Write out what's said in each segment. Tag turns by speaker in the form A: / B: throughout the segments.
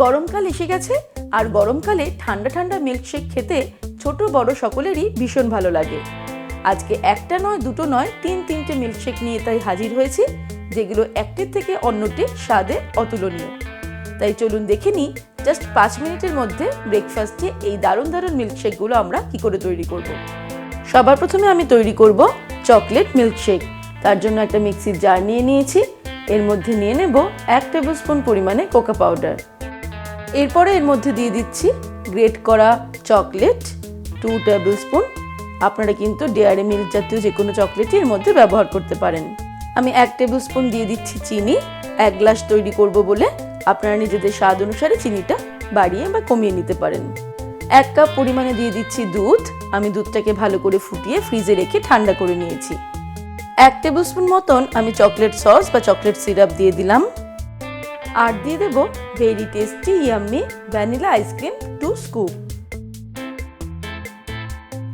A: গরমকাল এসে গেছে, আর গরমকালে ঠান্ডা ঠান্ডা মিল্কশেক খেতে ছোট বড় সকলেরই ভীষণ ভালো লাগে। আজকে একটা নয়, দুটো নয়, তিনটে মিল্কশেক নিয়ে তাই হাজির হয়েছি, যেগুলো একটির থেকে অন্যটি স্বাদে অতুলনীয়। তাই চলুন দেখে নিই জাস্ট 5 মিনিটের মধ্যে ব্রেকফাস্টে এই দারুণ দারুণ মিল্কশেকগুলো আমরা কি করে তৈরি করব। সবার প্রথমে আমি তৈরি করব চকলেট মিল্কশেক। তার জন্য একটা মিক্সির জার নিয়ে নিয়েছি। এর মধ্যে নিয়ে নেব 1 টেবিল স্পুন পরিমাণে কোকো পাউডার। এরপরে এর মধ্যে দিয়ে দিচ্ছি গ্রেট করা চকলেট 2 টেবিল স্পুন। আপনারা কিন্তু ডেয়ারি মিল্ক জাতীয় যে কোনো চকলেটই এর মধ্যে ব্যবহার করতে পারেন। আমি 1 টেবিল স্পুন দিয়ে দিচ্ছি চিনি। 1 গ্লাস তৈরি করব বলে আপনারা নিজেদের স্বাদ অনুসারে চিনিটা বাড়িয়ে বা কমিয়ে নিতে পারেন। 1 কাপ পরিমাণে দিয়ে দিচ্ছি দুধ। আমি দুধটাকে ভালো করে ফুটিয়ে ফ্রিজে রেখে ঠান্ডা করে নিয়েছি। 1 টেবিল স্পুন মতন আমি চকলেট সস বা চকলেট সিরাপ দিয়ে দিলাম। আর দিয়ে দেব very tasty yummy vanilla ice cream 2 scoop.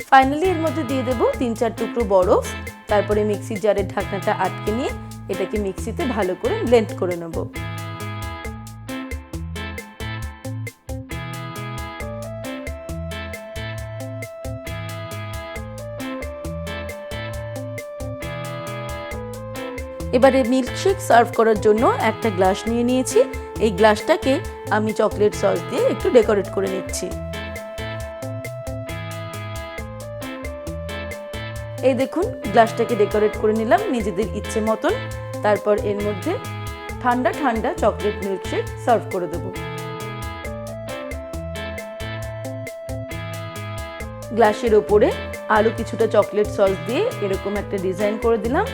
A: Finally এর মধ্যে দিয়ে দেব 3-4 টুকরো বরফ। তারপরে মিক্সির জারের ঢাকনাটা আটকে নিয়ে এটাকে মিক্সিতে ভালো করে ব্লেন্ড করে নেব। এবারে মিল্কশেক সার্ভ করার জন্য একটা গ্লাস নিয়ে নিয়েছি। এই গ্লাসটাকে আমি চকলেট সস দিয়ে একটু ডেকোরেট করে নিচ্ছি। এই দেখুন, গ্লাসটাকে ডেকোরেট করে নিলাম নিজেদের ইচ্ছে মতন। তারপর এর মধ্যে ঠান্ডা ঠান্ডা চকলেট মিল্কশেক সার্ভ করে দেব। গ্লাসের ওপরে আরো কিছুটা চকলেট সস দিয়ে এরকম একটা ডিজাইন করে দিলাম,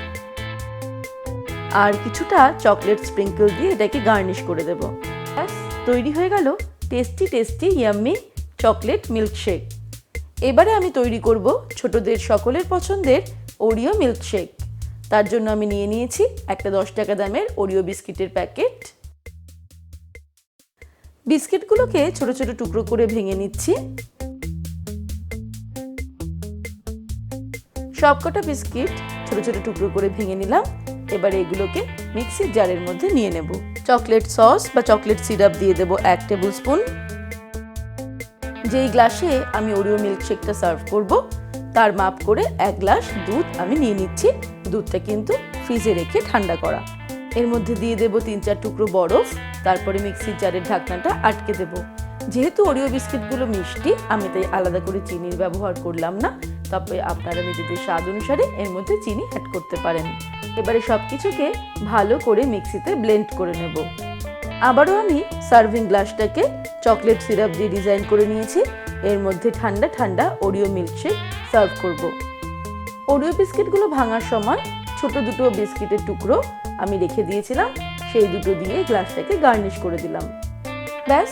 A: আর কিছুটা চকলেট স্প্রিঙ্কল দিয়ে এটাকে গার্নিশ করে দেব। ব্যাস তৈরি হয়ে গেল tasty tasty yummy chocolate milkshake. এবারে আমি তৈরি করব ছোটদের সকলের পছন্দের ওরিও মিল্কশেক। তার জন্য আমি নিয়ে নিয়েছি একটা 10 টাকা দামের ওরিও বিস্কিটের প্যাকেট। বিস্কিটগুলোকে ছোট ছোট টুকরো করে ভেঙে নিচ্ছি। সবকটা বিস্কিট ছোট ছোট টুকরো করে ভেঙে নিলাম। এবারে এগুলোকে মিক্সির জারের মধ্যে নিয়ে নেব। চকলেট সস বা চকলেট সিরাপ দিয়ে দেব 1 টেবিল স্পুন। যেই গ্লাসে আমি ওরিও মিল্কশেকটা সার্ভ করব তার মাপ করে 1 গ্লাস দুধ আমি নিয়ে নিচ্ছি। দুধটা কিন্তু ফ্রিজে রেখে ঠান্ডা করা। এর মধ্যে দিয়ে দেব 3-4 টুকরো বরফ। তারপরে মিক্সির জারের ঢাকনাটা আটকে দেব। যেহেতু ওরিও বিস্কিটগুলো মিষ্টি, আমি তাই আলাদা করে চিনির ব্যবহার করলাম না। তবে আপনারা নিজেদের স্বাদ অনুসারে এর মধ্যে চিনি অ্যাড করতে পারেন। এবারে সবকিছুকে ভালো করে মিক্সিতে ব্লেন্ড করে নেব। আবারও আমি সার্ভিং গ্লাসটাকে চকলেট সিরাপ দিয়ে ডিজাইন করে নিয়েছি। এর মধ্যে ঠান্ডা ঠান্ডা ওরিও মিল্কশেক সার্ভ করব। ওরিও বিস্কিটগুলো ভাঙার সময় ছোট দুটো বিস্কিটের টুকরো আমি রেখে দিয়েছিলাম, সেই দুটো দিয়ে গ্লাসটাকে গার্নিশ করে দিলাম। ব্যাস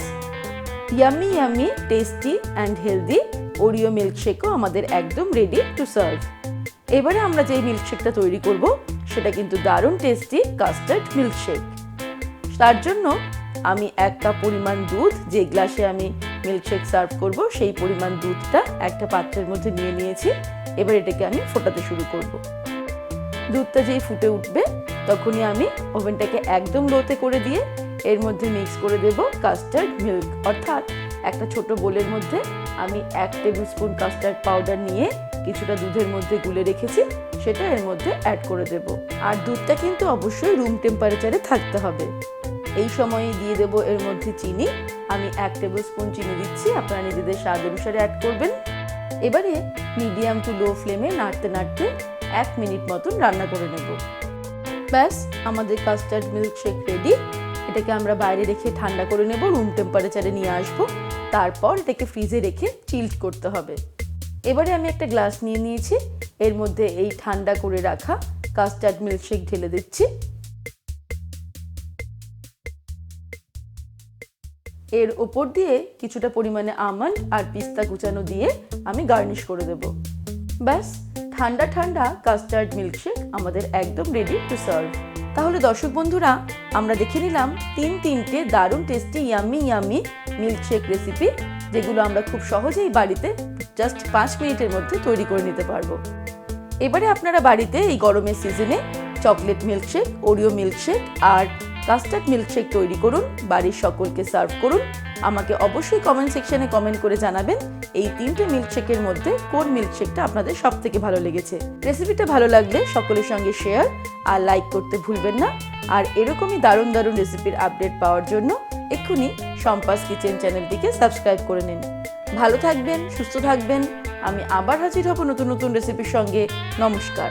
A: yummy yummy tasty and healthy Oreo মিল্কশেকও আমাদের একদম রেডি টু সার্ভ। এবারে আমরা যেই মিল্কশেকটা তৈরি করব সেটা কিন্তু দারুণ টেস্টি কাস্টার্ড মিল্কশেক। তার জন্য আমি 1 কাপ পরিমাণ দুধ, যে গ্লাসে আমি মিল্কশেক সার্ভ করব সেই পরিমাণ দুধটা একটা পাত্রের মধ্যে নিয়ে নিয়েছি। এবার এটাকে আমি ফোটাতে শুরু করব। দুধটা যেই ফুটে উঠবে তখনই আমি ওভেনটাকে একদম লোতে করে দিয়ে এর মধ্যে মিক্স করে দেব কাস্টার্ড মিল্ক। অর্থাৎ একটা ছোট বোলের মধ্যে আমি 1 টেবিল স্পুন কাস্টার্ড পাউডার নিয়ে কিছুটা দুধের মধ্যে গুলে রেখেছি, সেটা এর মধ্যে অ্যাড করে দেব। আর দুধটা কিন্তু অবশ্যই রুম টেম্পারেচারে থাকতে হবে। এই সময়ে দিয়ে দেব এর মধ্যে চিনি। আমি 1 টেবিল স্পুন চিনি দিচ্ছি, আপনারা নিজেদের স্বাদ অনুসারে অ্যাড করবেন। এবারে মিডিয়াম টু লো ফ্লেমে নাড়তে নাড়তে 1 মিনিট মতন রান্না করে নেব। ব্যাস আমাদের কাস্টার্ড মিল্কশেক রেডি। এটাকে আমরা বাইরে রেখে ঠান্ডা করে নেব, রুম টেম্পারেচারে নিয়ে আসবো। তারপর এটাকে ফ্রিজে রেখে চিল্ড করতে হবে। এবারে আমি একটা গ্লাস নিয়ে নিয়েছি। এর মধ্যে এই ঠান্ডা করে রাখা কাস্টার্ড মিল্কশেক ঢেলে দিচ্ছি। এর ওপর দিয়ে কিছুটা পরিমাণে আমন্ড আর পিস্তা কুচানো দিয়ে আমি গার্নিশ করে দেব। ব্যাস ঠান্ডা ঠান্ডা কাস্টার্ড মিল্কশেক আমাদের একদম রেডি টু সার্ভ। তাহলে দর্শক বন্ধুরা, আমরা দেখে নিলাম তিনটে দারুণ tasty yummy yummy milkshake recipe, যেগুলো আমরা খুব সহজেই বাড়িতে জাস্ট 5 মিনিটের মধ্যে তৈরি করে নিতে পারবো। এবারে আপনারা বাড়িতে এই গরমের সিজনে চকলেট মিল্কশেক, ওরিও মিল্কশেক আর কাস্টার্ড মিল্কশেক তৈরি করুন, বাড়ির সকলকে সার্ভ করুন। আমাকে অবশ্যই কমেন্ট সেকশনে কমেন্ট করে জানাবেন এই 3টে মিল্কশেকের মধ্যে কোন মিল্কশেকটা আপনাদের সবথেকে ভালো লেগেছে। রেসিপিটা ভালো লাগলে সকলের সঙ্গে শেয়ার আর লাইক করতে ভুলবেন না। আর এরকমই দারুণ দারুণ রেসিপির আপডেট পাওয়ার জন্য এক্ষুনি শম্পাস কিচেন চ্যানেলটিকে সাবস্ক্রাইব করে নিন। ভালো থাকবেন, সুস্থ থাকবেন। আমি আবার হাজির হব নতুন নতুন রেসিপির সঙ্গে। নমস্কার।